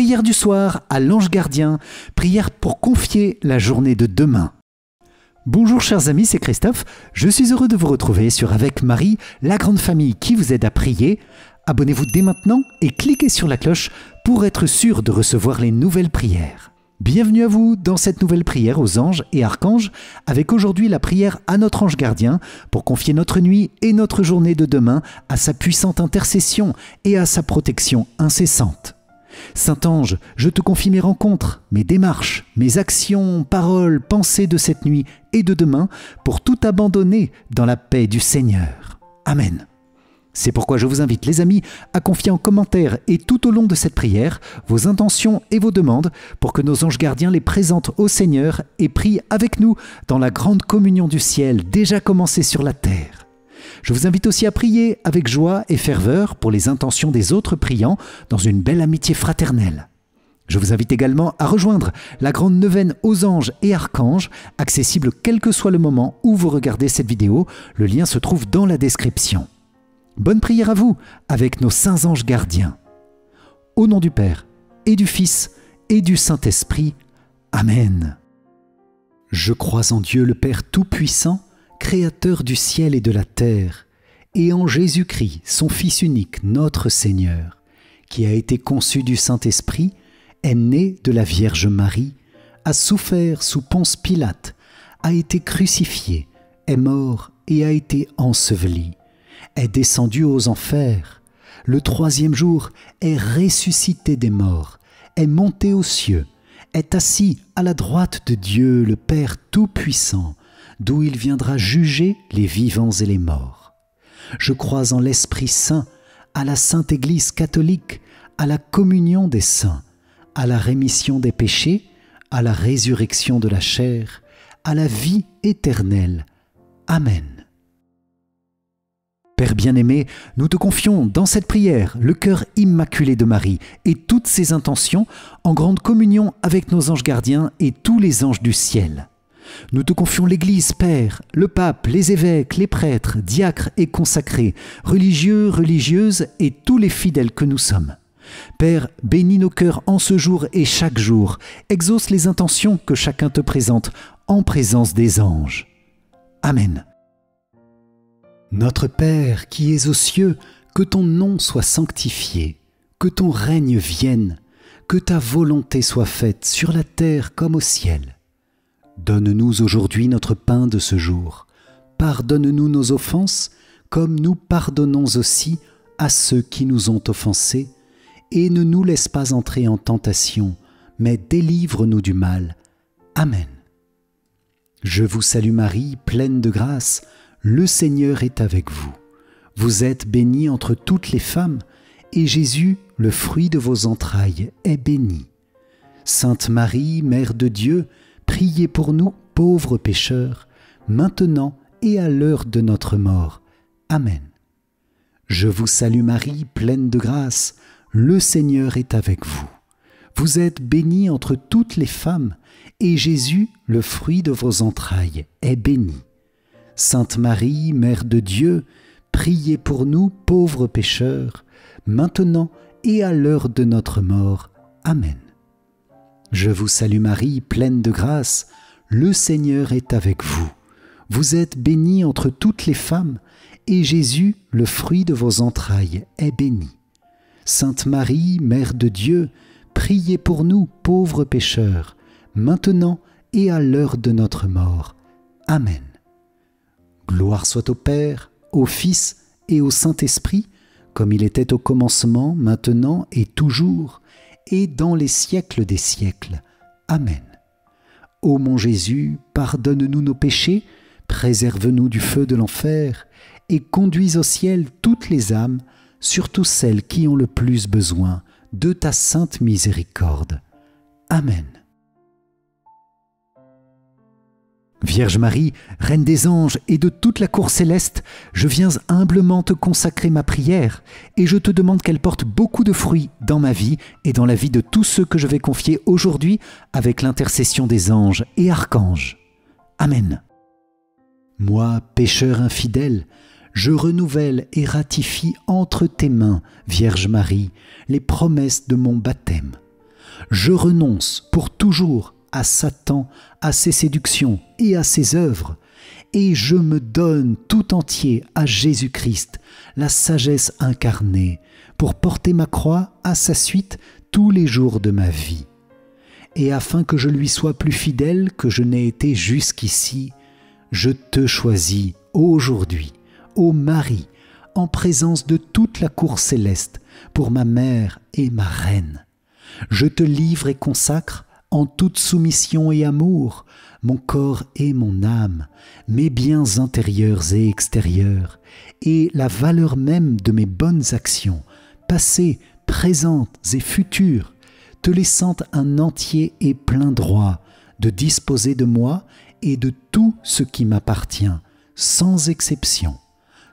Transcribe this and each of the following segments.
prière du soir à l'ange gardien, prière pour confier la journée de demain. Bonjour chers amis, c'est Christophe. Je suis heureux de vous retrouver sur Avec Marie, la grande famille qui vous aide à prier. Abonnez-vous dès maintenant et cliquez sur la cloche pour être sûr de recevoir les nouvelles prières. Bienvenue à vous dans cette nouvelle prière aux anges et archanges, avec aujourd'hui la prière à notre ange gardien pour confier notre nuit et notre journée de demain à sa puissante intercession et à sa protection incessante. Saint-Ange, je te confie mes rencontres, mes démarches, mes actions, paroles, pensées de cette nuit et de demain pour tout abandonner dans la paix du Seigneur. Amen. C'est pourquoi je vous invite, les amis, à confier en commentaire et tout au long de cette prière vos intentions et vos demandes pour que nos anges gardiens les présentent au Seigneur et prient avec nous dans la grande communion du ciel déjà commencée sur la terre. Je vous invite aussi à prier avec joie et ferveur pour les intentions des autres priants dans une belle amitié fraternelle. Je vous invite également à rejoindre la grande neuvaine aux anges et archanges, accessible quel que soit le moment où vous regardez cette vidéo. Le lien se trouve dans la description. Bonne prière à vous avec nos saints anges gardiens. Au nom du Père et du Fils et du Saint-Esprit. Amen. Je crois en Dieu le Père Tout-Puissant, Créateur du ciel et de la terre, et en Jésus-Christ, son Fils unique, notre Seigneur, qui a été conçu du Saint-Esprit, est né de la Vierge Marie, a souffert sous Ponce Pilate, a été crucifié, est mort et a été enseveli, est descendu aux enfers, le troisième jour est ressuscité des morts, est monté aux cieux, est assis à la droite de Dieu le Père Tout-Puissant, d'où il viendra juger les vivants et les morts. Je crois en l'Esprit Saint, à la Sainte Église catholique, à la communion des saints, à la rémission des péchés, à la résurrection de la chair, à la vie éternelle. Amen. Père bien-aimé, nous te confions dans cette prière le cœur immaculé de Marie et toutes ses intentions en grande communion avec nos anges gardiens et tous les anges du ciel. Nous te confions l'Église, Père, le pape, les évêques, les prêtres, diacres et consacrés, religieux, religieuses et tous les fidèles que nous sommes. Père, bénis nos cœurs en ce jour et chaque jour, exauce les intentions que chacun te présente en présence des anges. Amen. Notre Père qui es aux cieux, que ton nom soit sanctifié, que ton règne vienne, que ta volonté soit faite sur la terre comme au ciel. Donne-nous aujourd'hui notre pain de ce jour. Pardonne-nous nos offenses, comme nous pardonnons aussi à ceux qui nous ont offensés, et ne nous laisse pas entrer en tentation, mais délivre-nous du mal. Amen. Je vous salue Marie, pleine de grâce, le Seigneur est avec vous. Vous êtes bénie entre toutes les femmes, et Jésus, le fruit de vos entrailles, est béni. Sainte Marie, Mère de Dieu, priez pour nous, pauvres pécheurs, maintenant et à l'heure de notre mort. Amen. Je vous salue Marie, pleine de grâce, le Seigneur est avec vous. Vous êtes bénie entre toutes les femmes, et Jésus, le fruit de vos entrailles, est béni. Sainte Marie, Mère de Dieu, priez pour nous, pauvres pécheurs, maintenant et à l'heure de notre mort. Amen. Je vous salue Marie, pleine de grâce, le Seigneur est avec vous. Vous êtes bénie entre toutes les femmes, et Jésus, le fruit de vos entrailles, est béni. Sainte Marie, Mère de Dieu, priez pour nous, pauvres pécheurs, maintenant et à l'heure de notre mort. Amen. Gloire soit au Père, au Fils et au Saint-Esprit, comme il était au commencement, maintenant et toujours, et dans les siècles des siècles. Amen. Ô mon Jésus, pardonne-nous nos péchés, préserve-nous du feu de l'enfer, et conduis au ciel toutes les âmes, surtout celles qui ont le plus besoin de ta sainte miséricorde. Amen. Vierge Marie, Reine des anges et de toute la cour céleste, je viens humblement te consacrer ma prière et je te demande qu'elle porte beaucoup de fruits dans ma vie et dans la vie de tous ceux que je vais confier aujourd'hui avec l'intercession des anges et archanges. Amen. Moi, pécheur infidèle, je renouvelle et ratifie entre tes mains, Vierge Marie, les promesses de mon baptême. Je renonce pour toujours à Satan, à ses séductions et à ses œuvres, et je me donne tout entier à Jésus-Christ, la sagesse incarnée, pour porter ma croix à sa suite tous les jours de ma vie. Et afin que je lui sois plus fidèle que je n'ai été jusqu'ici, je te choisis aujourd'hui, ô Marie, en présence de toute la cour céleste, pour ma mère et ma reine. Je te livre et consacre, en toute soumission et amour, mon corps et mon âme, mes biens intérieurs et extérieurs, et la valeur même de mes bonnes actions, passées, présentes et futures, te laissant un entier et plein droit de disposer de moi et de tout ce qui m'appartient, sans exception,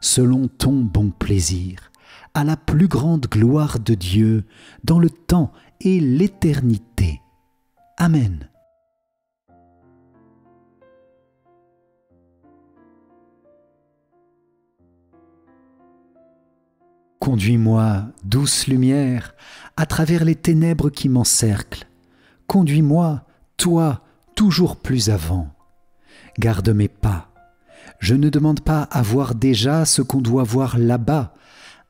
selon ton bon plaisir, à la plus grande gloire de Dieu, dans le temps et l'éternité. Amen. Conduis-moi, douce lumière, à travers les ténèbres qui m'encerclent. Conduis-moi, toi, toujours plus avant. Garde mes pas. Je ne demande pas à voir déjà ce qu'on doit voir là-bas,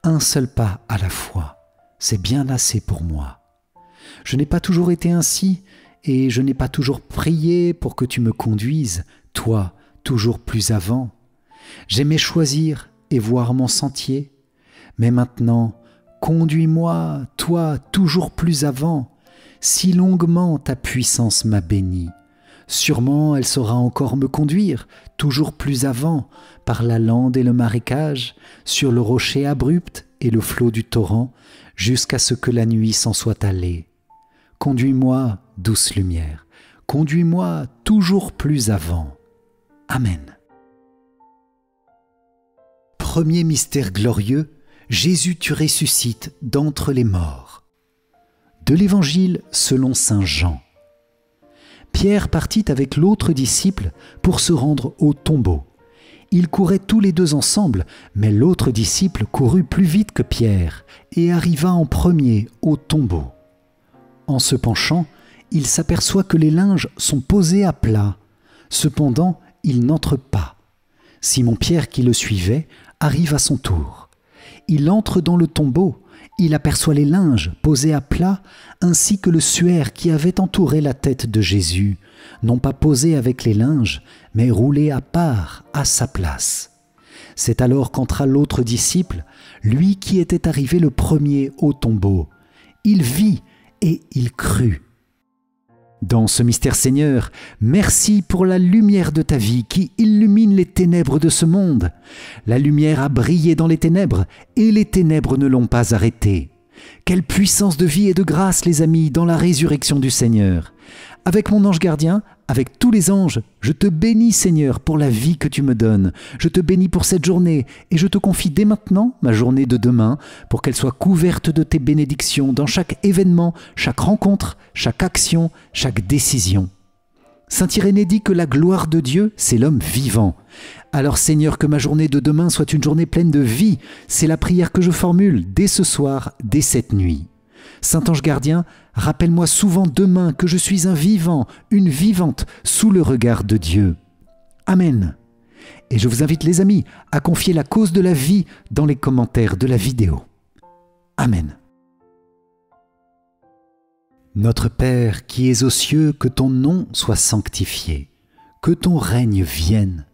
un seul pas à la fois. C'est bien assez pour moi. Je n'ai pas toujours été ainsi, et je n'ai pas toujours prié pour que tu me conduises, toi, toujours plus avant. J'aimais choisir et voir mon sentier, mais maintenant, conduis-moi, toi, toujours plus avant. Si longuement ta puissance m'a béni, sûrement elle saura encore me conduire, toujours plus avant, par la lande et le marécage, sur le rocher abrupt et le flot du torrent, jusqu'à ce que la nuit s'en soit allée. Conduis-moi, douce lumière, conduis-moi toujours plus avant. Amen. Premier mystère glorieux, Jésus tu ressuscites d'entre les morts. De l'Évangile selon saint Jean. Pierre partit avec l'autre disciple pour se rendre au tombeau. Ils couraient tous les deux ensemble, mais l'autre disciple courut plus vite que Pierre et arriva en premier au tombeau. En se penchant, il s'aperçoit que les linges sont posés à plat. Cependant, il n'entre pas. Simon-Pierre, qui le suivait, arrive à son tour. Il entre dans le tombeau. Il aperçoit les linges posés à plat, ainsi que le suaire qui avait entouré la tête de Jésus, non pas posé avec les linges, mais roulé à part, à sa place. C'est alors qu'entra l'autre disciple, lui qui était arrivé le premier au tombeau. Il vit et il crut. Dans ce mystère, Seigneur, merci pour la lumière de ta vie qui illumine les ténèbres de ce monde. La lumière a brillé dans les ténèbres et les ténèbres ne l'ont pas arrêtée. Quelle puissance de vie et de grâce, les amis, dans la résurrection du Seigneur. Avec mon ange gardien, avec tous les anges, je te bénis, Seigneur, pour la vie que tu me donnes. Je te bénis pour cette journée et je te confie dès maintenant ma journée de demain pour qu'elle soit couverte de tes bénédictions dans chaque événement, chaque rencontre, chaque action, chaque décision. Saint Irénée dit que la gloire de Dieu, c'est l'homme vivant. Alors Seigneur, que ma journée de demain soit une journée pleine de vie. C'est la prière que je formule dès ce soir, dès cette nuit. Saint ange gardien, rappelle-moi souvent demain que je suis un vivant, une vivante, sous le regard de Dieu. Amen. Et je vous invite, les amis, à confier la cause de la vie dans les commentaires de la vidéo. Amen. Notre Père qui es aux cieux, que ton nom soit sanctifié, que ton règne vienne,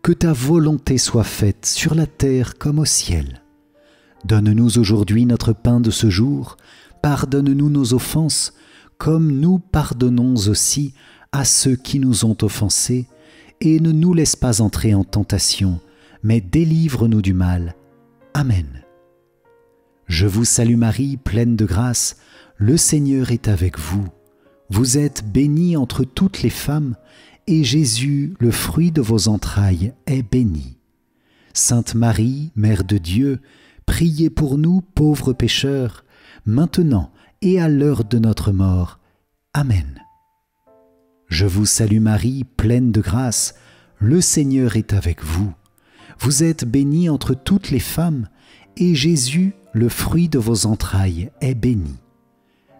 que ta volonté soit faite sur la terre comme au ciel. Donne-nous aujourd'hui notre pain de ce jour, pardonne-nous nos offenses, comme nous pardonnons aussi à ceux qui nous ont offensés, et ne nous laisse pas entrer en tentation, mais délivre-nous du mal. Amen. Je vous salue Marie, pleine de grâce, le Seigneur est avec vous. Vous êtes bénie entre toutes les femmes, et Jésus, le fruit de vos entrailles, est béni. Sainte Marie, Mère de Dieu, priez pour nous pauvres pécheurs, maintenant et à l'heure de notre mort. Amen. Je vous salue Marie, pleine de grâce, le Seigneur est avec vous. Vous êtes bénie entre toutes les femmes, et Jésus, le fruit de vos entrailles, est béni.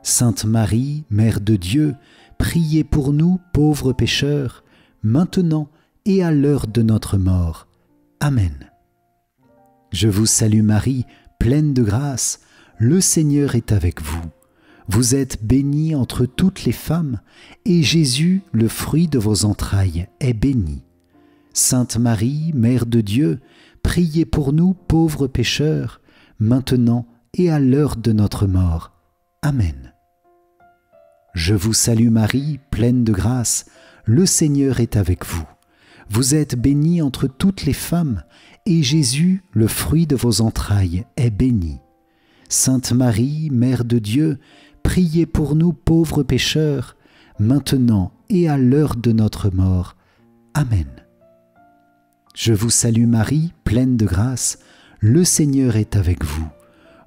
Sainte Marie, Mère de Dieu, priez pour nous pauvres pécheurs, maintenant et à l'heure de notre mort. Amen. Je vous salue Marie, pleine de grâce, le Seigneur est avec vous. Vous êtes bénie entre toutes les femmes, et Jésus, le fruit de vos entrailles, est béni. Sainte Marie, Mère de Dieu, priez pour nous pauvres pécheurs, maintenant et à l'heure de notre mort. Amen. Je vous salue Marie, pleine de grâce, le Seigneur est avec vous. Vous êtes bénie entre toutes les femmes, et Jésus, le fruit de vos entrailles, est béni. Sainte Marie, Mère de Dieu, priez pour nous pauvres pécheurs, maintenant et à l'heure de notre mort. Amen. Je vous salue Marie, pleine de grâce, le Seigneur est avec vous.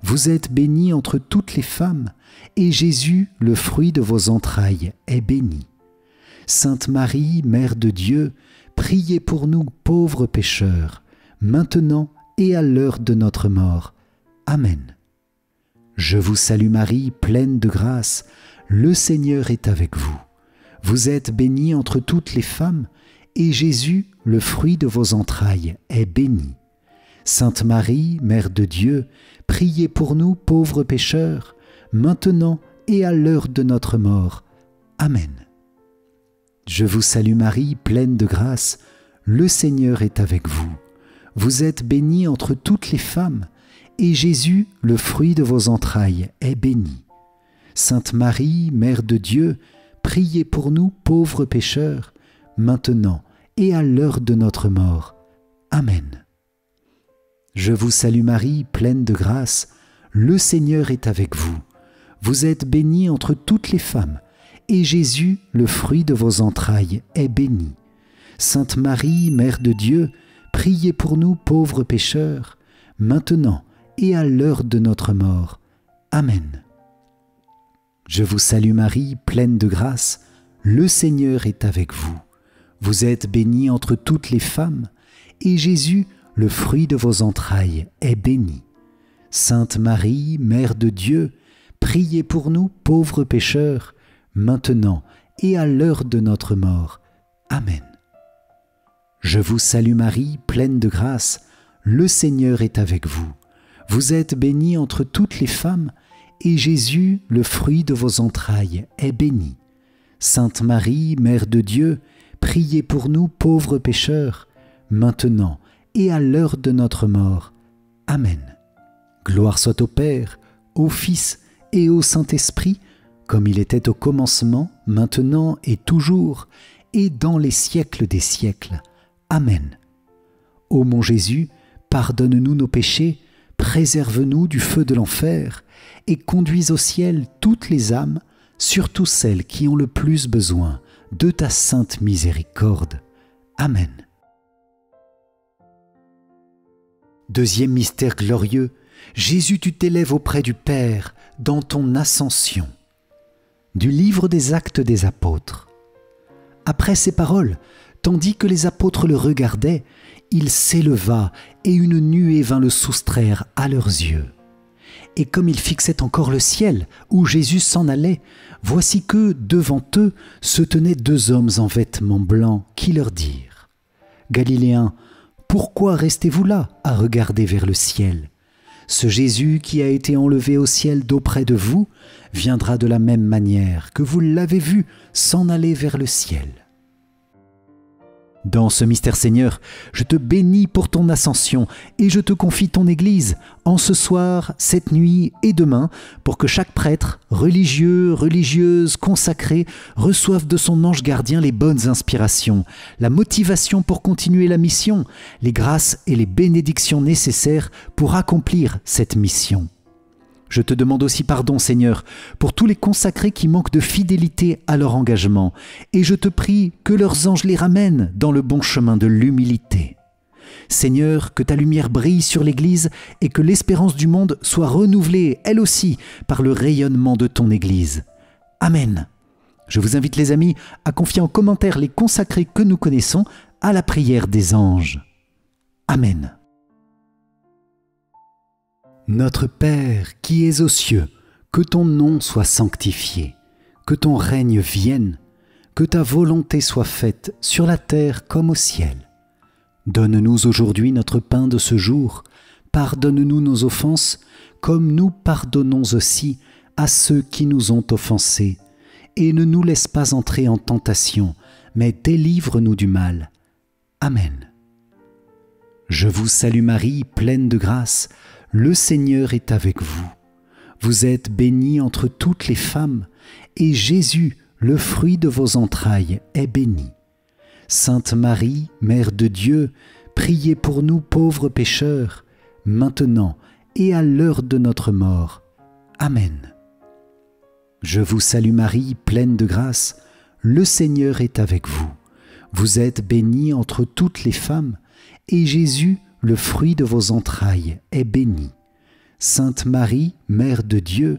Vous êtes bénie entre toutes les femmes, et Jésus, le fruit de vos entrailles, est béni. Sainte Marie, Mère de Dieu, priez pour nous pauvres pécheurs, maintenant et à l'heure de notre mort. Amen. Je vous salue Marie, pleine de grâce, le Seigneur est avec vous. Vous êtes bénie entre toutes les femmes, et Jésus, le fruit de vos entrailles, est béni. Sainte Marie, Mère de Dieu, priez pour nous pauvres pécheurs, maintenant et à l'heure de notre mort. Amen. Je vous salue Marie, pleine de grâce, le Seigneur est avec vous. Vous êtes bénie entre toutes les femmes, et Jésus, le fruit de vos entrailles, est béni. Sainte Marie, Mère de Dieu, priez pour nous pauvres pécheurs, maintenant et à l'heure de notre mort. Amen. Je vous salue Marie, pleine de grâce, le Seigneur est avec vous. Vous êtes bénie entre toutes les femmes, et Jésus, le fruit de vos entrailles, est béni. Sainte Marie, Mère de Dieu, priez pour nous pauvres pécheurs, maintenant et à l'heure de notre mort. Amen. Je vous salue Marie, pleine de grâce, le Seigneur est avec vous. Vous êtes bénie entre toutes les femmes, et Jésus, le fruit de vos entrailles, est béni. Sainte Marie, Mère de Dieu, priez pour nous pauvres pécheurs, maintenant et à l'heure de notre mort. Amen. Je vous salue Marie, pleine de grâce, le Seigneur est avec vous. Vous êtes bénie entre toutes les femmes, et Jésus, le fruit de vos entrailles, est béni. Sainte Marie, Mère de Dieu, priez pour nous pauvres pécheurs, maintenant et à l'heure de notre mort. Amen. Gloire soit au Père, au Fils et au Saint-Esprit, comme il était au commencement, maintenant et toujours, et dans les siècles des siècles. Amen. Ô mon Jésus, pardonne-nous nos péchés, préserve-nous du feu de l'enfer, et conduis au ciel toutes les âmes, surtout celles qui ont le plus besoin de ta sainte miséricorde. Amen. Deuxième mystère glorieux, Jésus, tu t'élèves auprès du Père dans ton ascension. Du livre des Actes des Apôtres. Après ces paroles, tandis que les apôtres le regardaient, il s'éleva et une nuée vint le soustraire à leurs yeux. Et comme ils fixaient encore le ciel où Jésus s'en allait, voici que, devant eux, se tenaient deux hommes en vêtements blancs qui leur dirent : « Galiléens, pourquoi restez-vous là à regarder vers le ciel ? Ce Jésus qui a été enlevé au ciel d'auprès de vous viendra de la même manière que vous l'avez vu s'en aller vers le ciel. » Dans ce mystère, Seigneur, je te bénis pour ton ascension et je te confie ton Église en ce soir, cette nuit et demain pour que chaque prêtre, religieux, religieuse, consacré reçoive de son ange gardien les bonnes inspirations, la motivation pour continuer la mission, les grâces et les bénédictions nécessaires pour accomplir cette mission. Je te demande aussi pardon, Seigneur, pour tous les consacrés qui manquent de fidélité à leur engagement, et je te prie que leurs anges les ramènent dans le bon chemin de l'humilité. Seigneur, que ta lumière brille sur l'Église et que l'espérance du monde soit renouvelée, elle aussi, par le rayonnement de ton Église. Amen. Je vous invite, les amis, à confier en commentaire les consacrés que nous connaissons à la prière des anges. Amen. Notre Père qui es aux cieux, Que ton nom soit sanctifié, que ton règne vienne, que ta volonté soit faite sur la terre comme au ciel. Donne-nous aujourd'hui notre pain de ce jour, pardonne-nous nos offenses, comme nous pardonnons aussi à ceux qui nous ont offensés, et ne nous laisse pas entrer en tentation, mais délivre-nous du mal. Amen. Je vous salue Marie, pleine de grâce, le Seigneur est avec vous. Vous êtes bénie entre toutes les femmes, et Jésus, le fruit de vos entrailles, est béni. Sainte Marie, Mère de Dieu, priez pour nous pauvres pécheurs, maintenant et à l'heure de notre mort. Amen. Je vous salue Marie, pleine de grâce, le Seigneur est avec vous. Vous êtes bénie entre toutes les femmes, et Jésus, le fruit de vos entrailles, est béni. Sainte Marie, Mère de Dieu,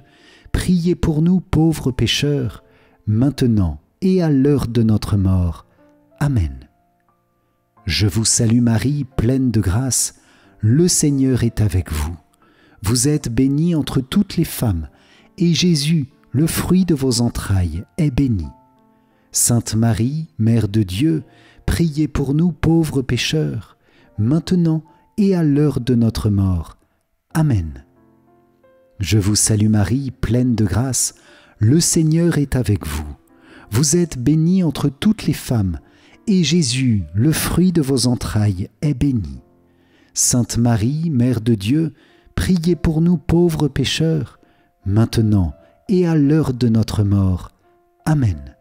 priez pour nous pauvres pécheurs, maintenant et à l'heure de notre mort. Amen. Je vous salue Marie, pleine de grâce, le Seigneur est avec vous. Vous êtes bénie entre toutes les femmes, et Jésus, le fruit de vos entrailles, est béni. Sainte Marie, Mère de Dieu, priez pour nous pauvres pécheurs, maintenant et à l'heure de notre mort. Amen. Je vous salue Marie, pleine de grâce, le Seigneur est avec vous. Vous êtes bénie entre toutes les femmes, et Jésus, le fruit de vos entrailles, est béni. Sainte Marie, Mère de Dieu, priez pour nous pauvres pécheurs, maintenant et à l'heure de notre mort. Amen.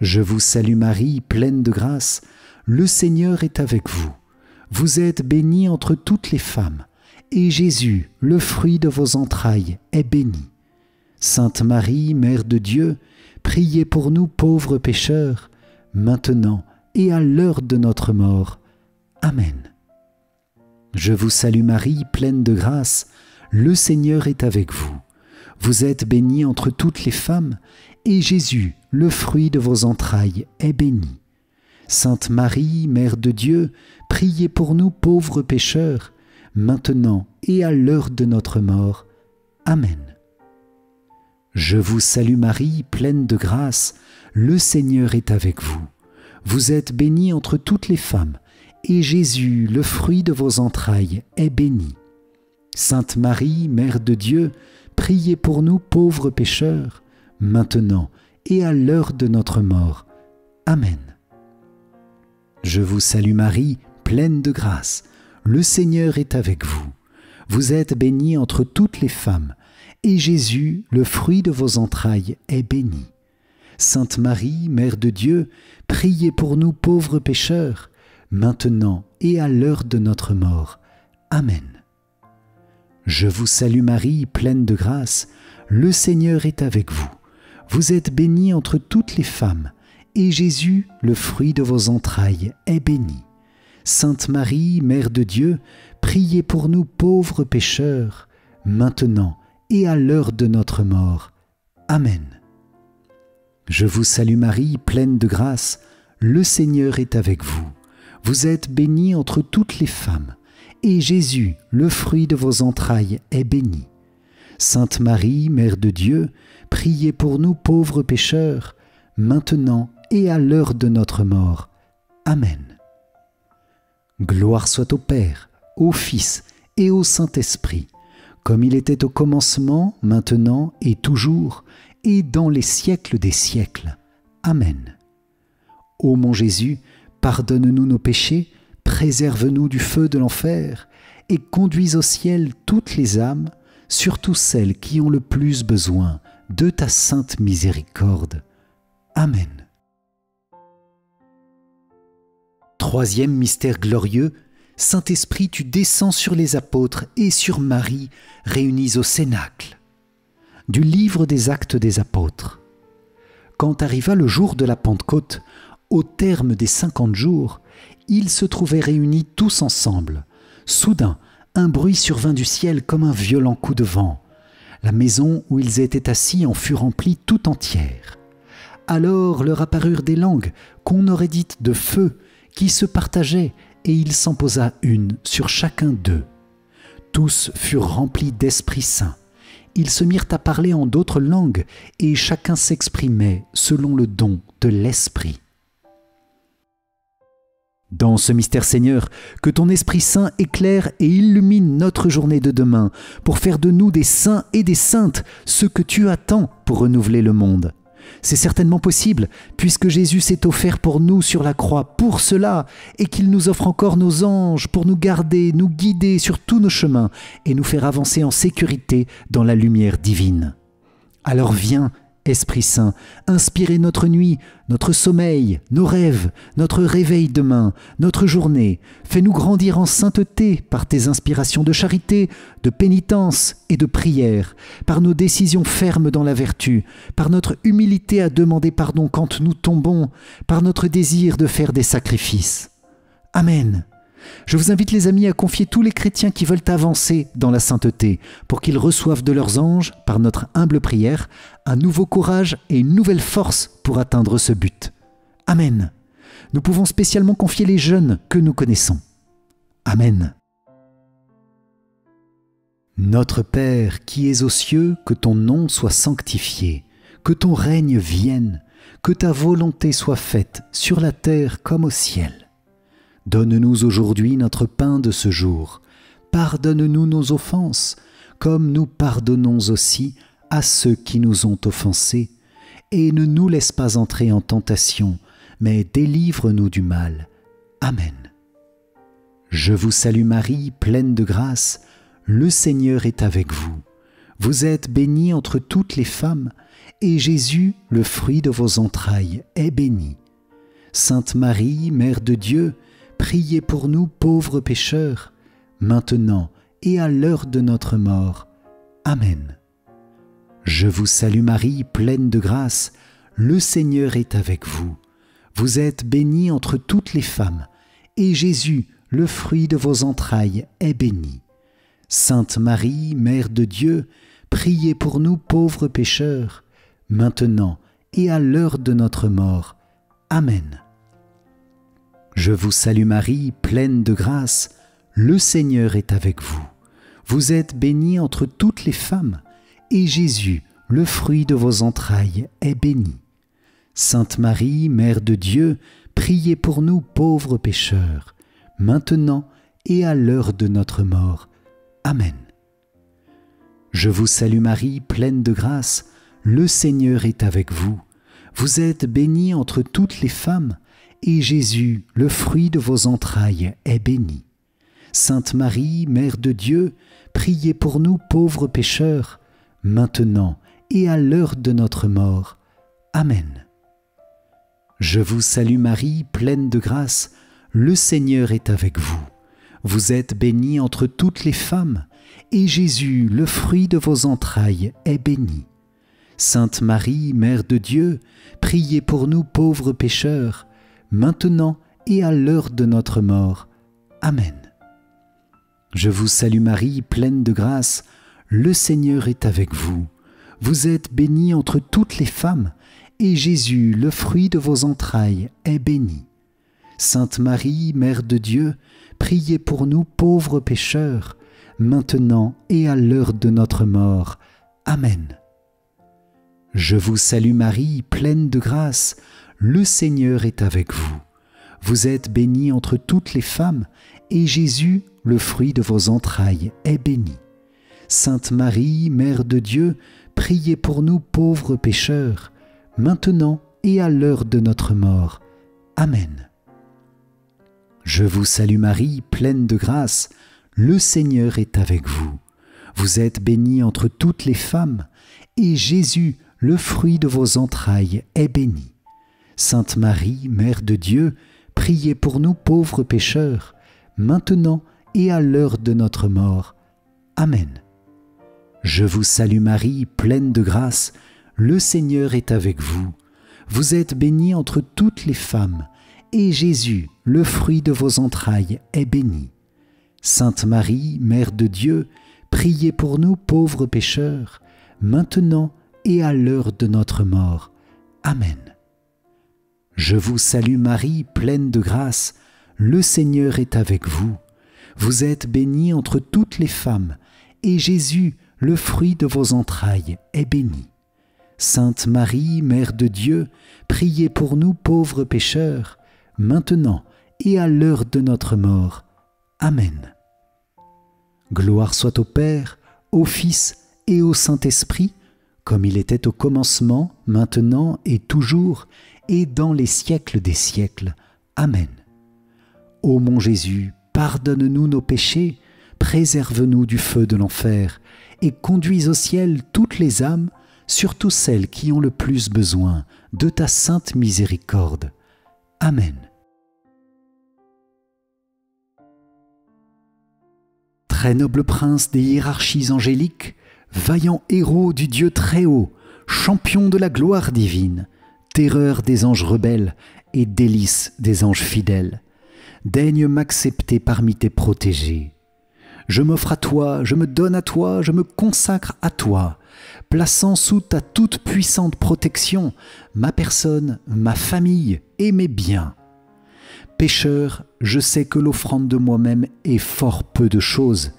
Je vous salue Marie, pleine de grâce, le Seigneur est avec vous. Vous êtes bénie entre toutes les femmes, et Jésus, le fruit de vos entrailles, est béni. Sainte Marie, Mère de Dieu, priez pour nous pauvres pécheurs, maintenant et à l'heure de notre mort. Amen. Je vous salue Marie, pleine de grâce, le Seigneur est avec vous. Vous êtes bénie entre toutes les femmes, et Jésus, le fruit de vos entrailles, est béni. Sainte Marie, Mère de Dieu, priez pour nous pauvres pécheurs, maintenant et à l'heure de notre mort. Amen. Je vous salue Marie, pleine de grâce, le Seigneur est avec vous. Vous êtes bénie entre toutes les femmes, et Jésus, le fruit de vos entrailles, est béni. Sainte Marie, Mère de Dieu, priez pour nous pauvres pécheurs, maintenant et à l'heure de notre mort. Amen. Je vous salue Marie, pleine de grâce, le Seigneur est avec vous. Vous êtes bénie entre toutes les femmes, et Jésus, le fruit de vos entrailles, est béni. Sainte Marie, Mère de Dieu, priez pour nous pauvres pécheurs, maintenant et à l'heure de notre mort. Amen. Je vous salue Marie, pleine de grâce, le Seigneur est avec vous. Vous êtes bénie entre toutes les femmes, et Jésus, le fruit de vos entrailles, est béni. Sainte Marie, Mère de Dieu, priez pour nous pauvres pécheurs, maintenant et à l'heure de notre mort. Amen. Je vous salue Marie, pleine de grâce, le Seigneur est avec vous. Vous êtes bénie entre toutes les femmes, et Jésus, le fruit de vos entrailles, est béni. Sainte Marie, Mère de Dieu, priez pour nous pauvres pécheurs, maintenant et à l'heure de notre mort. Amen. Gloire soit au Père, au Fils et au Saint-Esprit, comme il était au commencement, maintenant et toujours, et dans les siècles des siècles. Amen. Ô mon Jésus, pardonne-nous nos péchés, préserve-nous du feu de l'enfer, et conduis au ciel toutes les âmes, surtout celles qui ont le plus besoin de ta sainte miséricorde. Amen. Troisième mystère glorieux, Saint-Esprit, tu descends sur les apôtres et sur Marie, réunis au Cénacle. Du livre des Actes des Apôtres. Quand arriva le jour de la Pentecôte, au terme des 50 jours, ils se trouvaient réunis tous ensemble. Soudain, un bruit survint du ciel comme un violent coup de vent. La maison où ils étaient assis en fut remplie tout entière. Alors leur apparurent des langues qu'on aurait dites de feu, qui se partageaient, et il s'en posa une sur chacun d'eux. Tous furent remplis d'Esprit Saint, ils se mirent à parler en d'autres langues, et chacun s'exprimait selon le don de l'Esprit. Dans ce mystère, Seigneur, que ton Esprit Saint éclaire et illumine notre journée de demain, pour faire de nous des saints et des saintes, ceux que tu attends pour renouveler le monde. C'est certainement possible, puisque Jésus s'est offert pour nous sur la croix pour cela, et qu'il nous offre encore nos anges pour nous garder, nous guider sur tous nos chemins, et nous faire avancer en sécurité dans la lumière divine. Alors viens, Esprit Saint, inspirez notre nuit, notre sommeil, nos rêves, notre réveil demain, notre journée. Fais-nous grandir en sainteté par tes inspirations de charité, de pénitence et de prière, par nos décisions fermes dans la vertu, par notre humilité à demander pardon quand nous tombons, par notre désir de faire des sacrifices. Amen. Je vous invite les amis à confier tous les chrétiens qui veulent avancer dans la sainteté pour qu'ils reçoivent de leurs anges, par notre humble prière, un nouveau courage et une nouvelle force pour atteindre ce but. Amen. Nous pouvons spécialement confier les jeunes que nous connaissons. Amen. Notre Père qui es aux cieux, que ton nom soit sanctifié, que ton règne vienne, que ta volonté soit faite sur la terre comme au ciel. Donne-nous aujourd'hui notre pain de ce jour. Pardonne-nous nos offenses, comme nous pardonnons aussi à ceux qui nous ont offensés. Et ne nous laisse pas entrer en tentation, mais délivre-nous du mal. Amen. Je vous salue Marie, pleine de grâce, le Seigneur est avec vous. Vous êtes bénie entre toutes les femmes, et Jésus, le fruit de vos entrailles, est béni. Sainte Marie, Mère de Dieu, priez pour nous pauvres pécheurs, maintenant et à l'heure de notre mort. Amen. Je vous salue Marie, pleine de grâce, le Seigneur est avec vous. Vous êtes bénie entre toutes les femmes, et Jésus, le fruit de vos entrailles, est béni. Sainte Marie, Mère de Dieu, priez pour nous pauvres pécheurs, maintenant et à l'heure de notre mort. Amen. Je vous salue Marie, pleine de grâce, le Seigneur est avec vous. Vous êtes bénie entre toutes les femmes, et Jésus, le fruit de vos entrailles, est béni. Sainte Marie, Mère de Dieu, priez pour nous pauvres pécheurs, maintenant et à l'heure de notre mort. Amen. Je vous salue Marie, pleine de grâce, le Seigneur est avec vous. Vous êtes bénie entre toutes les femmes, et Jésus, le fruit de vos entrailles, est béni. Sainte Marie, Mère de Dieu, priez pour nous pauvres pécheurs, maintenant et à l'heure de notre mort. Amen. Je vous salue Marie, pleine de grâce, le Seigneur est avec vous. Vous êtes bénie entre toutes les femmes, et Jésus, le fruit de vos entrailles, est béni. Sainte Marie, Mère de Dieu, priez pour nous pauvres pécheurs, maintenant et à l'heure de notre mort. Amen. Je vous salue Marie, pleine de grâce, le Seigneur est avec vous. Vous êtes bénie entre toutes les femmes, et Jésus, le fruit de vos entrailles, est béni. Sainte Marie, Mère de Dieu, priez pour nous pauvres pécheurs, maintenant et à l'heure de notre mort. Amen. Je vous salue Marie, pleine de grâce, le Seigneur est avec vous. Vous êtes bénie entre toutes les femmes, et Jésus, le fruit de vos entrailles, est béni. Sainte Marie, Mère de Dieu, priez pour nous pauvres pécheurs, maintenant et à l'heure de notre mort. Amen. Je vous salue Marie, pleine de grâce, le Seigneur est avec vous. Vous êtes bénie entre toutes les femmes, et Jésus, le fruit de vos entrailles, est béni. Sainte Marie, Mère de Dieu, priez pour nous pauvres pécheurs, maintenant et à l'heure de notre mort. Amen. Je vous salue Marie, pleine de grâce, le Seigneur est avec vous. Vous êtes bénie entre toutes les femmes, et Jésus, le fruit de vos entrailles, est béni. Sainte Marie, Mère de Dieu, priez pour nous pauvres pécheurs, maintenant et à l'heure de notre mort. Amen. Je vous salue Marie, pleine de grâce, le Seigneur est avec vous. Vous êtes bénie entre toutes les femmes, et Jésus, le fruit de vos entrailles est béni. Sainte Marie, Mère de Dieu, priez pour nous pauvres pécheurs, maintenant et à l'heure de notre mort. Amen. Gloire soit au Père, au Fils et au Saint-Esprit, comme il était au commencement, maintenant et toujours, et dans les siècles des siècles. Amen. Ô mon Jésus, pardonne-nous nos péchés, préserve-nous du feu de l'enfer, et conduis au ciel toutes les âmes, surtout celles qui ont le plus besoin de ta sainte miséricorde. Amen. Très noble prince des hiérarchies angéliques, vaillant héros du Dieu très haut, champion de la gloire divine, terreur des anges rebelles et délice des anges fidèles, daigne m'accepter parmi tes protégés. Je m'offre à toi, je me donne à toi, je me consacre à toi, plaçant sous ta toute puissante protection ma personne, ma famille et mes biens. Pécheur, je sais que l'offrande de moi-même est fort peu de chose,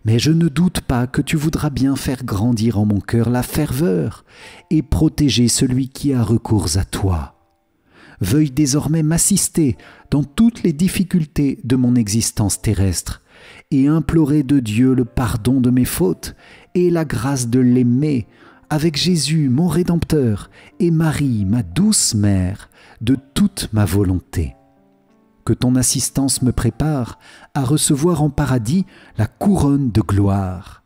mais je ne doute pas que tu voudras bien faire grandir en mon cœur la ferveur et protéger celui qui a recours à toi. Veuille désormais m'assister dans toutes les difficultés de mon existence terrestre et implorer de Dieu le pardon de mes fautes et la grâce de l'aimer avec Jésus, mon Rédempteur, et Marie, ma douce mère, de toute ma volonté. Que ton assistance me prépare à recevoir en paradis la couronne de gloire.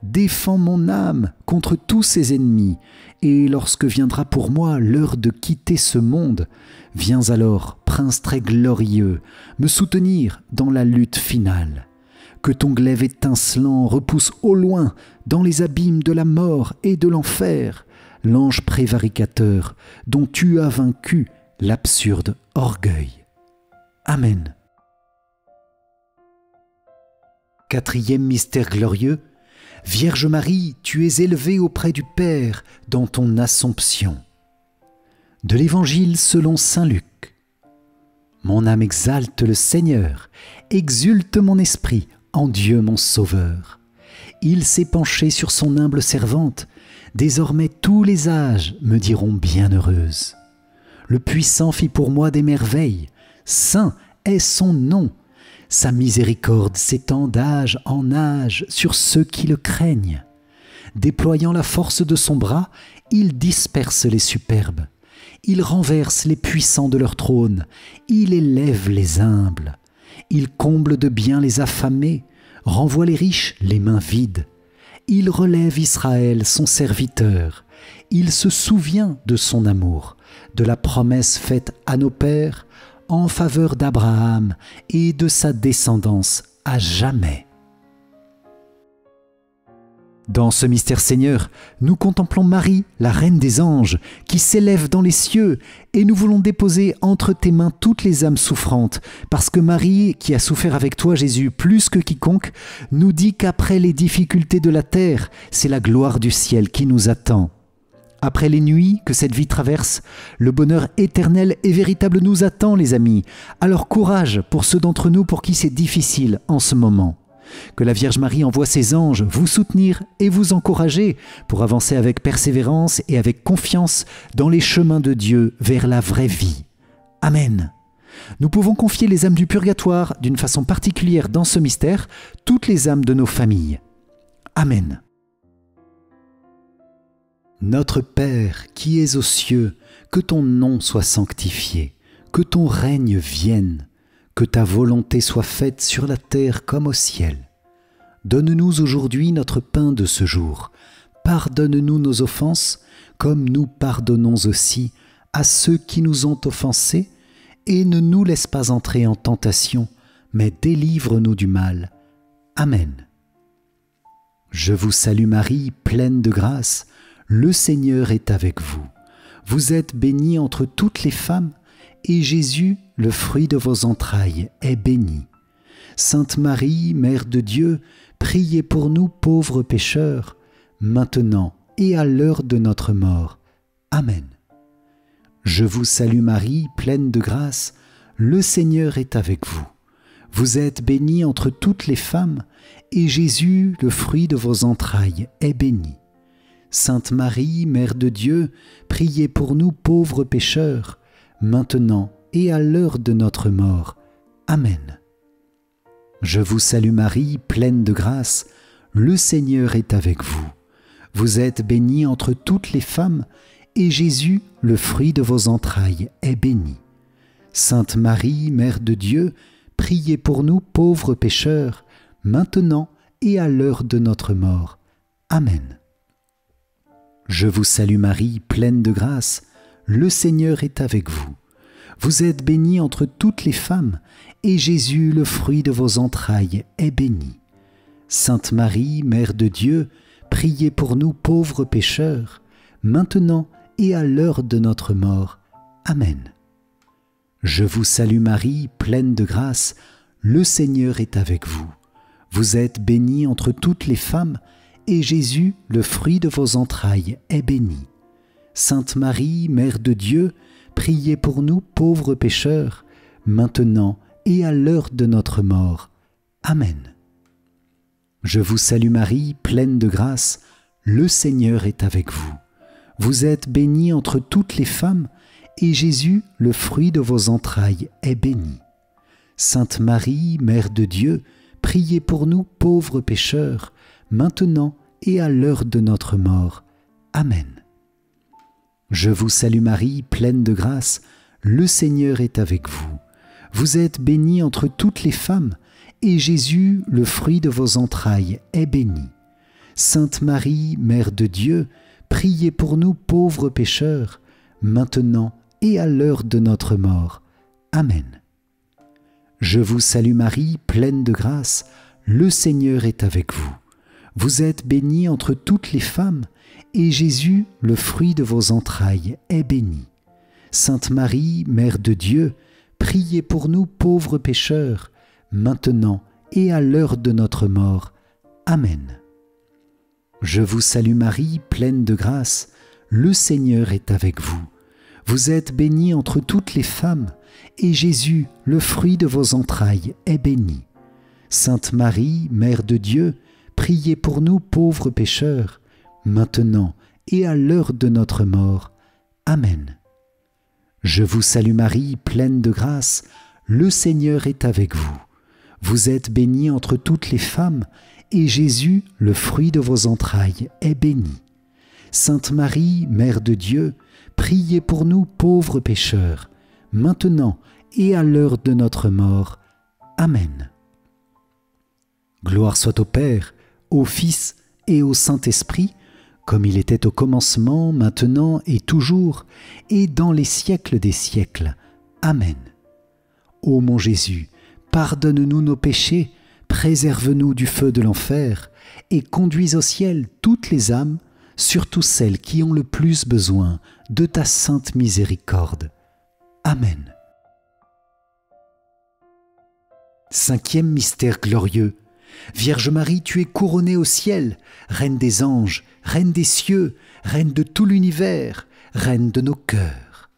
Défends mon âme contre tous ses ennemis, et lorsque viendra pour moi l'heure de quitter ce monde, viens alors, Prince très glorieux, me soutenir dans la lutte finale. Que ton glaive étincelant repousse au loin, dans les abîmes de la mort et de l'enfer, l'ange prévaricateur dont tu as vaincu l'absurde orgueil. Amen. Quatrième mystère glorieux, Vierge Marie, tu es élevée auprès du Père dans ton Assomption. De l'Évangile selon saint Luc. Mon âme exalte le Seigneur, exulte mon esprit en Dieu mon Sauveur. Il s'est penché sur son humble servante, désormais tous les âges me diront bienheureuse. Le Puissant fit pour moi des merveilles, saint est son nom. Sa miséricorde s'étend d'âge en âge sur ceux qui le craignent. Déployant la force de son bras, il disperse les superbes. Il renverse les puissants de leur trône. Il élève les humbles. Il comble de bien les affamés, renvoie les riches les mains vides. Il relève Israël, son serviteur. Il se souvient de son amour, de la promesse faite à nos pères, en faveur d'Abraham et de sa descendance à jamais. Dans ce mystère Seigneur, nous contemplons Marie, la Reine des anges, qui s'élève dans les cieux, et nous voulons déposer entre tes mains toutes les âmes souffrantes, parce que Marie, qui a souffert avec toi Jésus plus que quiconque, nous dit qu'après les difficultés de la terre, c'est la gloire du ciel qui nous attend. Après les nuits que cette vie traverse, le bonheur éternel et véritable nous attend, les amis. Alors courage pour ceux d'entre nous pour qui c'est difficile en ce moment. Que la Vierge Marie envoie ses anges vous soutenir et vous encourager pour avancer avec persévérance et avec confiance dans les chemins de Dieu vers la vraie vie. Amen. Nous pouvons confier les âmes du purgatoire d'une façon particulière dans ce mystère, toutes les âmes de nos familles. Amen. Notre Père qui es aux cieux, que ton nom soit sanctifié, que ton règne vienne, que ta volonté soit faite sur la terre comme au ciel. Donne-nous aujourd'hui notre pain de ce jour. Pardonne-nous nos offenses, comme nous pardonnons aussi à ceux qui nous ont offensés, et ne nous laisse pas entrer en tentation, mais délivre-nous du mal. Amen. Je vous salue Marie, pleine de grâce, le Seigneur est avec vous. Vous êtes bénie entre toutes les femmes, et Jésus, le fruit de vos entrailles, est béni. Sainte Marie, Mère de Dieu, priez pour nous pauvres pécheurs, maintenant et à l'heure de notre mort. Amen. Je vous salue Marie, pleine de grâce, le Seigneur est avec vous. Vous êtes bénie entre toutes les femmes, et Jésus, le fruit de vos entrailles, est béni. Sainte Marie, Mère de Dieu, priez pour nous pauvres pécheurs, maintenant et à l'heure de notre mort. Amen. Je vous salue Marie, pleine de grâce, le Seigneur est avec vous. Vous êtes bénie entre toutes les femmes, et Jésus, le fruit de vos entrailles, est béni. Sainte Marie, Mère de Dieu, priez pour nous pauvres pécheurs, maintenant et à l'heure de notre mort. Amen. Je vous salue Marie, pleine de grâce, le Seigneur est avec vous. Vous êtes bénie entre toutes les femmes, et Jésus, le fruit de vos entrailles, est béni. Sainte Marie, Mère de Dieu, priez pour nous pauvres pécheurs, maintenant et à l'heure de notre mort. Amen. Je vous salue Marie, pleine de grâce, le Seigneur est avec vous. Vous êtes bénie entre toutes les femmes, et Jésus, le fruit de vos entrailles, est béni. Sainte Marie, Mère de Dieu, priez pour nous pauvres pécheurs, maintenant et à l'heure de notre mort. Amen. Je vous salue Marie, pleine de grâce, le Seigneur est avec vous. Vous êtes bénie entre toutes les femmes, et Jésus, le fruit de vos entrailles, est béni. Sainte Marie, Mère de Dieu, priez pour nous pauvres pécheurs, maintenant et à l'heure de notre mort. Amen. Je vous salue Marie, pleine de grâce, le Seigneur est avec vous. Vous êtes bénie entre toutes les femmes, et Jésus, le fruit de vos entrailles, est béni. Sainte Marie, Mère de Dieu, priez pour nous pauvres pécheurs, maintenant et à l'heure de notre mort. Amen. Je vous salue Marie, pleine de grâce, le Seigneur est avec vous. Vous êtes bénie entre toutes les femmes, et Jésus, le fruit de vos entrailles, est béni. Sainte Marie, Mère de Dieu, priez pour nous pauvres pécheurs, maintenant et à l'heure de notre mort. Amen. Je vous salue Marie, pleine de grâce, le Seigneur est avec vous. Vous êtes bénie entre toutes les femmes, et Jésus, le fruit de vos entrailles, est béni. Sainte Marie, Mère de Dieu, priez pour nous pauvres pécheurs, maintenant et à l'heure de notre mort. Amen. Je vous salue Marie, pleine de grâce, le Seigneur est avec vous. Vous êtes bénie entre toutes les femmes, et Jésus, le fruit de vos entrailles, est béni. Sainte Marie, Mère de Dieu, priez pour nous pauvres pécheurs, maintenant et à l'heure de notre mort. Amen. Gloire soit au Père, au Fils et au Saint-Esprit, comme il était au commencement, maintenant et toujours, et dans les siècles des siècles. Amen. Ô mon Jésus, pardonne-nous nos péchés, préserve-nous du feu de l'enfer, et conduis au ciel toutes les âmes, surtout celles qui ont le plus besoin de ta sainte miséricorde. Amen. Cinquième mystère glorieux. Vierge Marie, tu es couronnée au ciel, Reine des anges, Reine des cieux, Reine de tout l'univers, Reine de nos cœurs.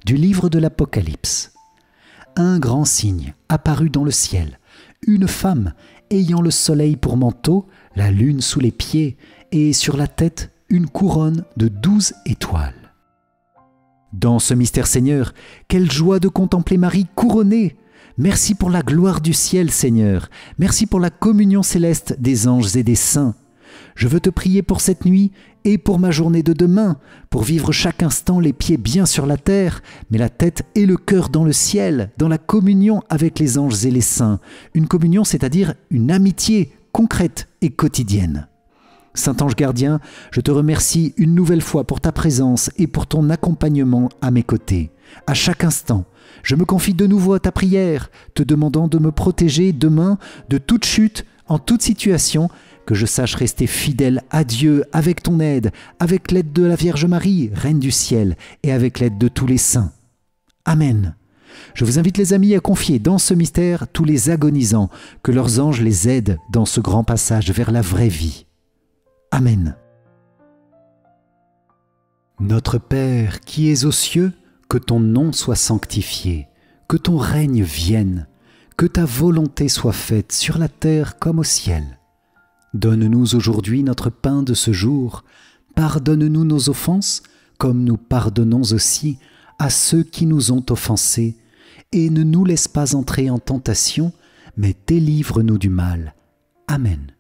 Du livre de l'Apocalypse. Un grand signe apparut dans le ciel, une femme ayant le soleil pour manteau, la lune sous les pieds, et sur la tête une couronne de 12 étoiles. Dans ce mystère, Seigneur, quelle joie de contempler Marie couronnée! Merci pour la gloire du ciel, Seigneur. Merci pour la communion céleste des anges et des saints. Je veux te prier pour cette nuit et pour ma journée de demain, pour vivre chaque instant les pieds bien sur la terre, mais la tête et le cœur dans le ciel, dans la communion avec les anges et les saints. Une communion, c'est-à-dire une amitié concrète et quotidienne. Saint-Ange gardien, je te remercie une nouvelle fois pour ta présence et pour ton accompagnement à mes côtés. À chaque instant, je me confie de nouveau à ta prière, te demandant de me protéger demain de toute chute, en toute situation, que je sache rester fidèle à Dieu avec ton aide, avec l'aide de la Vierge Marie, Reine du ciel, et avec l'aide de tous les saints. Amen. Je vous invite les amis à confier dans ce mystère tous les agonisants, que leurs anges les aident dans ce grand passage vers la vraie vie. Amen. Notre Père qui es aux cieux, que ton nom soit sanctifié, que ton règne vienne, que ta volonté soit faite sur la terre comme au ciel. Donne-nous aujourd'hui notre pain de ce jour. Pardonne-nous nos offenses, comme nous pardonnons aussi à ceux qui nous ont offensés. Et ne nous laisse pas entrer en tentation, mais délivre-nous du mal. Amen.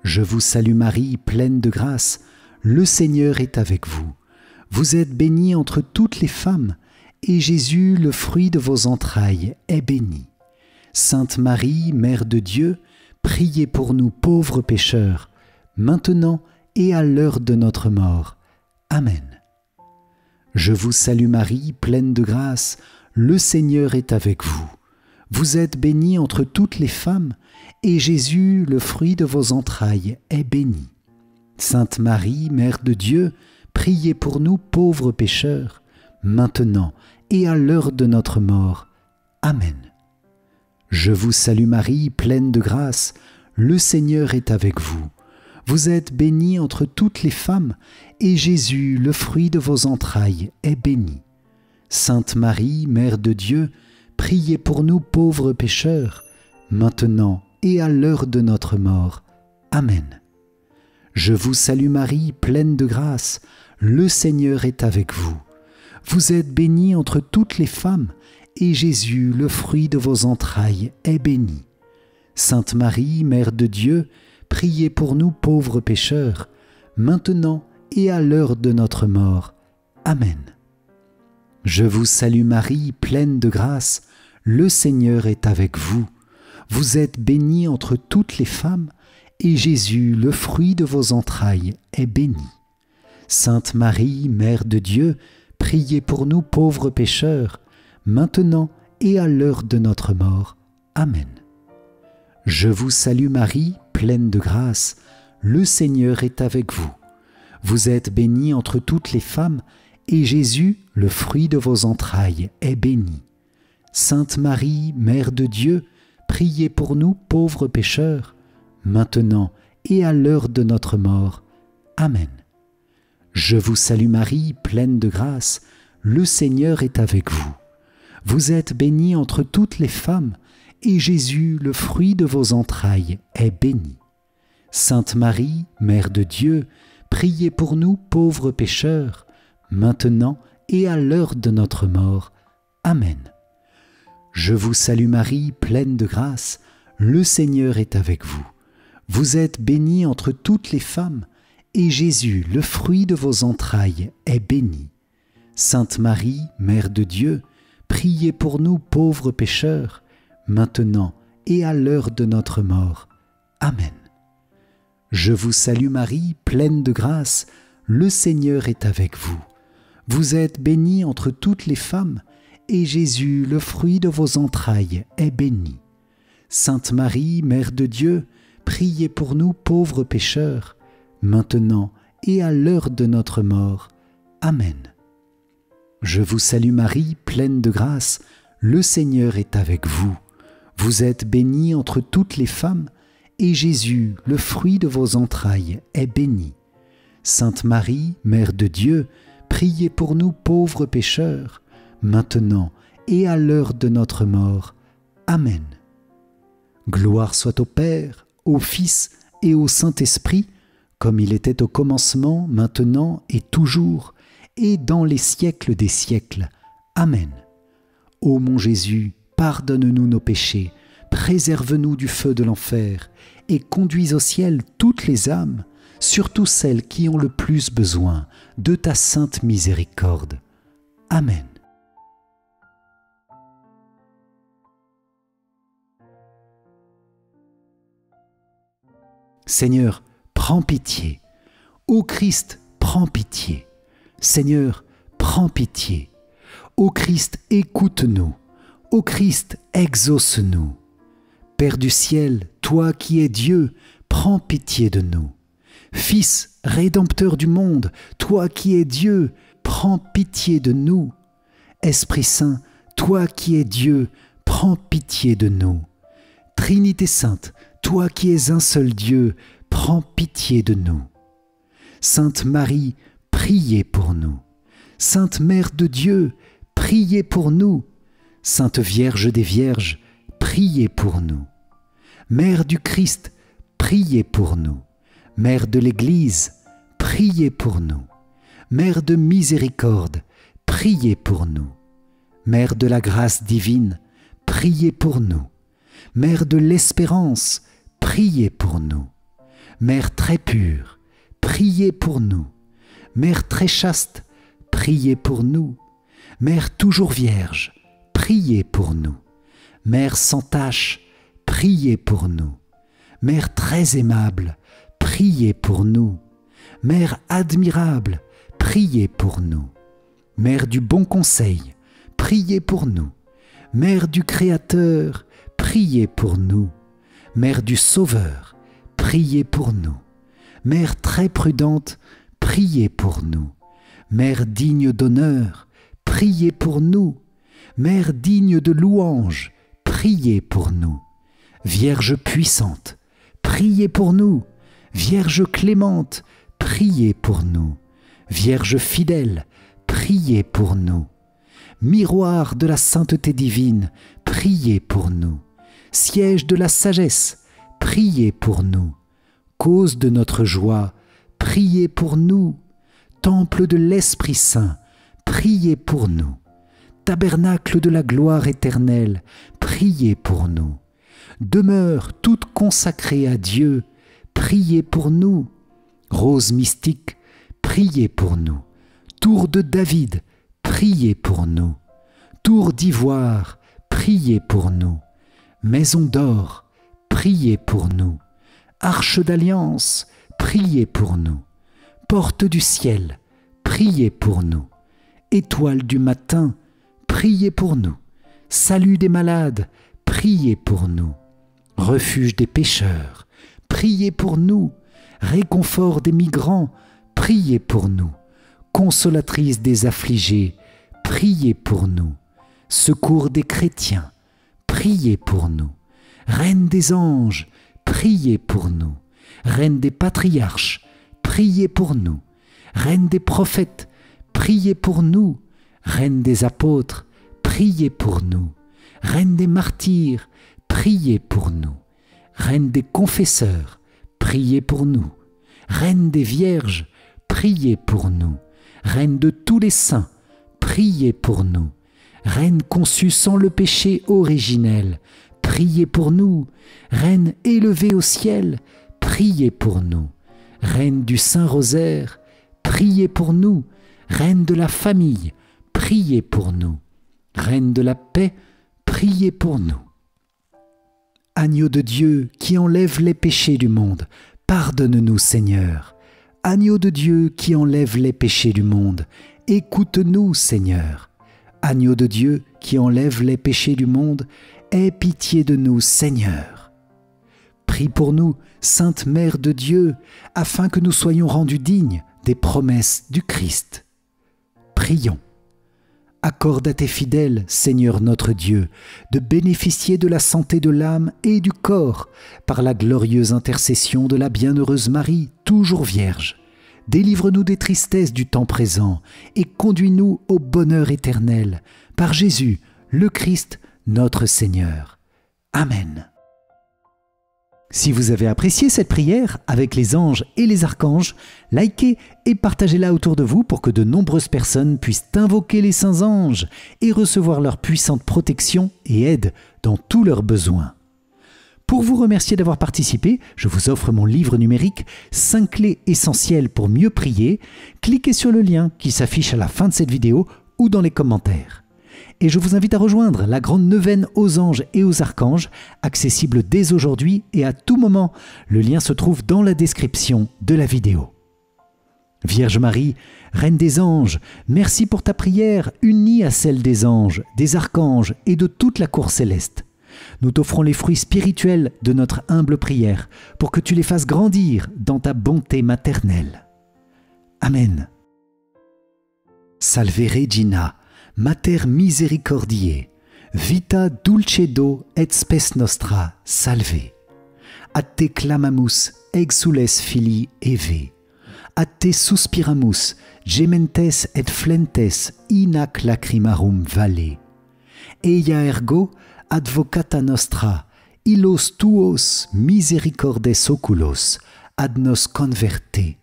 Je vous salue Marie, pleine de grâce. Le Seigneur est avec vous. Vous êtes bénie entre toutes les femmes, et Jésus, le fruit de vos entrailles, est béni. Sainte Marie, Mère de Dieu, priez pour nous pauvres pécheurs, maintenant et à l'heure de notre mort. Amen. Je vous salue Marie, pleine de grâce, le Seigneur est avec vous. Vous êtes bénie entre toutes les femmes, et Jésus, le fruit de vos entrailles, est béni. Sainte Marie, Mère de Dieu, priez pour nous pauvres pécheurs, maintenant et à l'heure de notre mort. Amen. Je vous salue Marie, pleine de grâce, le Seigneur est avec vous. Vous êtes bénie entre toutes les femmes, et Jésus, le fruit de vos entrailles, est béni. Sainte Marie, Mère de Dieu, priez pour nous pauvres pécheurs, maintenant et à l'heure de notre mort. Amen. Je vous salue Marie, pleine de grâce, le Seigneur est avec vous. Vous êtes bénie entre toutes les femmes, et Jésus, le fruit de vos entrailles, est béni. Sainte Marie, Mère de Dieu, priez pour nous pauvres pécheurs, maintenant et à l'heure de notre mort. Amen. Je vous salue Marie, pleine de grâce, le Seigneur est avec vous. Vous êtes bénie entre toutes les femmes, et Jésus, le fruit de vos entrailles, est béni. Sainte Marie, Mère de Dieu, priez pour nous pauvres pécheurs, maintenant et à l'heure de notre mort. Amen. Je vous salue Marie, pleine de grâce, le Seigneur est avec vous. Vous êtes bénie entre toutes les femmes, et Jésus, le fruit de vos entrailles, est béni. Sainte Marie, Mère de Dieu, priez pour nous pauvres pécheurs, maintenant et à l'heure de notre mort. Amen. Je vous salue Marie, pleine de grâce, le Seigneur est avec vous. Vous êtes bénie entre toutes les femmes, et Jésus, le fruit de vos entrailles, est béni. Sainte Marie, Mère de Dieu, priez pour nous pauvres pécheurs, maintenant et à l'heure de notre mort. Amen. Je vous salue Marie, pleine de grâce, le Seigneur est avec vous. Vous êtes bénie entre toutes les femmes, et Jésus, le fruit de vos entrailles, est béni. Sainte Marie, Mère de Dieu, priez pour nous pauvres pécheurs, maintenant et à l'heure de notre mort. Amen. Je vous salue Marie, pleine de grâce, le Seigneur est avec vous. Vous êtes bénie entre toutes les femmes, et Jésus, le fruit de vos entrailles, est béni. Sainte Marie, Mère de Dieu, priez pour nous pauvres pécheurs, maintenant et à l'heure de notre mort. Amen. Je vous salue Marie, pleine de grâce, le Seigneur est avec vous. Vous êtes bénie entre toutes les femmes, et Jésus, le fruit de vos entrailles, est béni. Sainte Marie, Mère de Dieu, priez pour nous pauvres pécheurs, maintenant et à l'heure de notre mort. Amen. Gloire soit au Père, au Fils et au Saint-Esprit, comme il était au commencement, maintenant et toujours, et dans les siècles des siècles. Amen. Ô mon Jésus, pardonne-nous nos péchés, préserve-nous du feu de l'enfer, et conduis au ciel toutes les âmes, surtout celles qui ont le plus besoin de ta sainte miséricorde. Amen. Seigneur, prends pitié. Ô Christ, prends pitié. Seigneur, prends pitié. Ô Christ, écoute-nous. Ô Christ, exauce-nous. Père du ciel, toi qui es Dieu, prends pitié de nous. Fils, Rédempteur du monde, toi qui es Dieu, prends pitié de nous. Esprit Saint, toi qui es Dieu, prends pitié de nous. Trinité Sainte, toi qui es un seul Dieu, prends pitié de nous. Sainte Marie, priez pour nous. Sainte Mère de Dieu, priez pour nous. Sainte Vierge des Vierges, priez pour nous. Mère du Christ, priez pour nous. Mère de l'Église, priez pour nous. Mère de miséricorde, priez pour nous. Mère de la grâce divine, priez pour nous. Mère de l'espérance, priez pour nous. Mère très pure, priez pour nous. Mère très chaste, priez pour nous. Mère toujours vierge, priez pour nous. Mère sans tache, priez pour nous. Mère très aimable, priez pour nous. Mère admirable, priez pour nous. Mère du bon conseil, priez pour nous. Mère du Créateur, priez pour nous. Mère du Sauveur, priez pour nous. Mère très prudente, priez pour nous. Mère digne d'honneur, priez pour nous. Mère digne de louange, priez pour nous. Vierge puissante, priez pour nous. Vierge clémente, priez pour nous. Vierge fidèle, priez pour nous. Miroir de la sainteté divine, priez pour nous. Siège de la sagesse, priez pour nous. Cause de notre joie, priez pour nous. Temple de l'Esprit Saint, priez pour nous. Tabernacle de la gloire éternelle, priez pour nous. Demeure toute consacrée à Dieu, priez pour nous. Rose mystique, priez pour nous. Tour de David, priez pour nous. Tour d'ivoire, priez pour nous. Maison d'or, priez pour nous. Arche d'alliance, priez pour nous. Porte du ciel, priez pour nous. Étoile du matin, priez pour nous. Salut des malades, priez pour nous. Refuge des pécheurs, priez pour nous. Réconfort des migrants, priez pour nous. Consolatrice des affligés, priez pour nous. Secours des chrétiens, priez pour nous. Reine des anges, priez pour nous. Reine des patriarches, priez pour nous. Reine des prophètes, priez pour nous. Reine des apôtres, priez pour nous. Reine des martyrs, priez pour nous. Reine des confesseurs, priez pour nous. Reine des vierges, priez pour nous. Reine de tous les saints, priez pour nous. Reine conçue sans le péché originel, priez pour nous. Reine élevée au ciel, priez pour nous. Reine du Saint-Rosaire, priez pour nous. Reine de la famille, priez pour nous. Reine de la paix, priez pour nous. Agneau de Dieu qui enlève les péchés du monde, pardonne-nous Seigneur. Agneau de Dieu qui enlève les péchés du monde, écoute-nous Seigneur. Agneau de Dieu qui enlève les péchés du monde, aie pitié de nous Seigneur. Prie pour nous, Sainte Mère de Dieu, afin que nous soyons rendus dignes des promesses du Christ. Prions. Accorde à tes fidèles, Seigneur notre Dieu, de bénéficier de la santé de l'âme et du corps par la glorieuse intercession de la bienheureuse Marie, toujours vierge. Délivre-nous des tristesses du temps présent et conduis-nous au bonheur éternel, par Jésus, le Christ, notre Seigneur. Amen. Si vous avez apprécié cette prière avec les anges et les archanges, likez et partagez-la autour de vous pour que de nombreuses personnes puissent invoquer les saints anges et recevoir leur puissante protection et aide dans tous leurs besoins. Pour vous remercier d'avoir participé, je vous offre mon livre numérique « 5 clés essentielles pour mieux prier ». Cliquez sur le lien qui s'affiche à la fin de cette vidéo ou dans les commentaires. Et je vous invite à rejoindre la grande neuvaine aux anges et aux archanges, accessible dès aujourd'hui et à tout moment. Le lien se trouve dans la description de la vidéo. Vierge Marie, Reine des anges, merci pour ta prière unie à celle des anges, des archanges et de toute la cour céleste. Nous t'offrons les fruits spirituels de notre humble prière pour que tu les fasses grandir dans ta bonté maternelle. Amen. Salve Regina, Mater misericordiae, vita dulcedo et spes nostra, salve. A te clamamus, exules filii Eve. A te suspiramus, gementes et flentes in ac lacrimarum valle. Eia ergo, advocata nostra, illos tuos misericordes oculos, ad nos converte.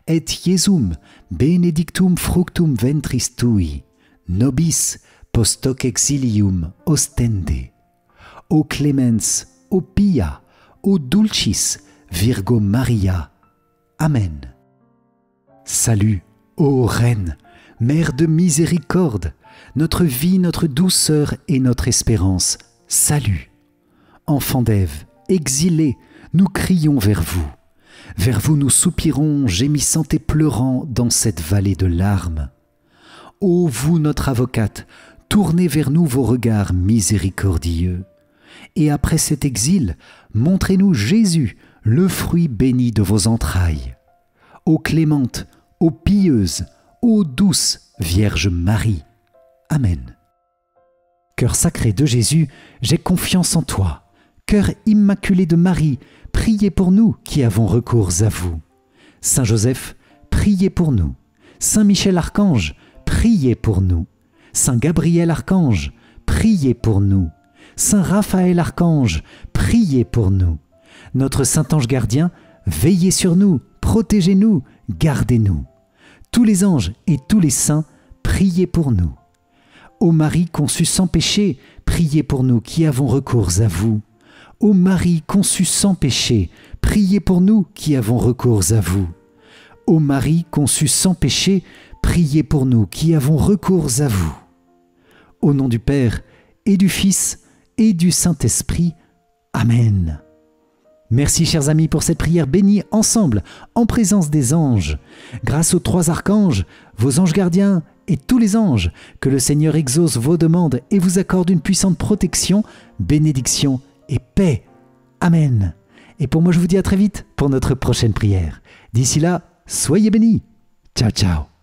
Et Iesum benedictum fructum ventris tui, nobis post hoc exilium ostende. O clemens, o pia, o dulcis, Virgo Maria. Amen. Salut, ô Reine, Mère de miséricorde, notre vie, notre douceur et notre espérance. Salut. Enfants d'Ève, exilés, nous crions vers vous. Vers vous nous soupirons, gémissant et pleurant dans cette vallée de larmes. Ô vous, notre avocate, tournez vers nous vos regards miséricordieux. Et après cet exil, montrez-nous Jésus, le fruit béni de vos entrailles. Ô clémente, ô pieuse, ô douce Vierge Marie. Amen. Cœur sacré de Jésus, j'ai confiance en toi. Cœur immaculé de Marie, priez pour nous qui avons recours à vous. Saint Joseph, priez pour nous. Saint Michel Archange, priez pour nous. Saint Gabriel Archange, priez pour nous. Saint Raphaël Archange, priez pour nous. Notre Saint Ange gardien, veillez sur nous, protégez-nous, gardez-nous. Tous les anges et tous les saints, priez pour nous. Ô Marie conçue sans péché, priez pour nous qui avons recours à vous. Ô Marie conçue sans péché, priez pour nous qui avons recours à vous. Ô Marie conçue sans péché, priez pour nous qui avons recours à vous. Au nom du Père et du Fils et du Saint-Esprit. Amen. Merci chers amis pour cette prière bénie ensemble, en présence des anges. Grâce aux 3 archanges, vos anges gardiens et tous les anges, que le Seigneur exauce vos demandes et vous accorde une puissante protection, bénédiction et paix. Amen. Et pour moi je vous dis à très vite pour notre prochaine prière. D'ici là, soyez bénis. Ciao ciao.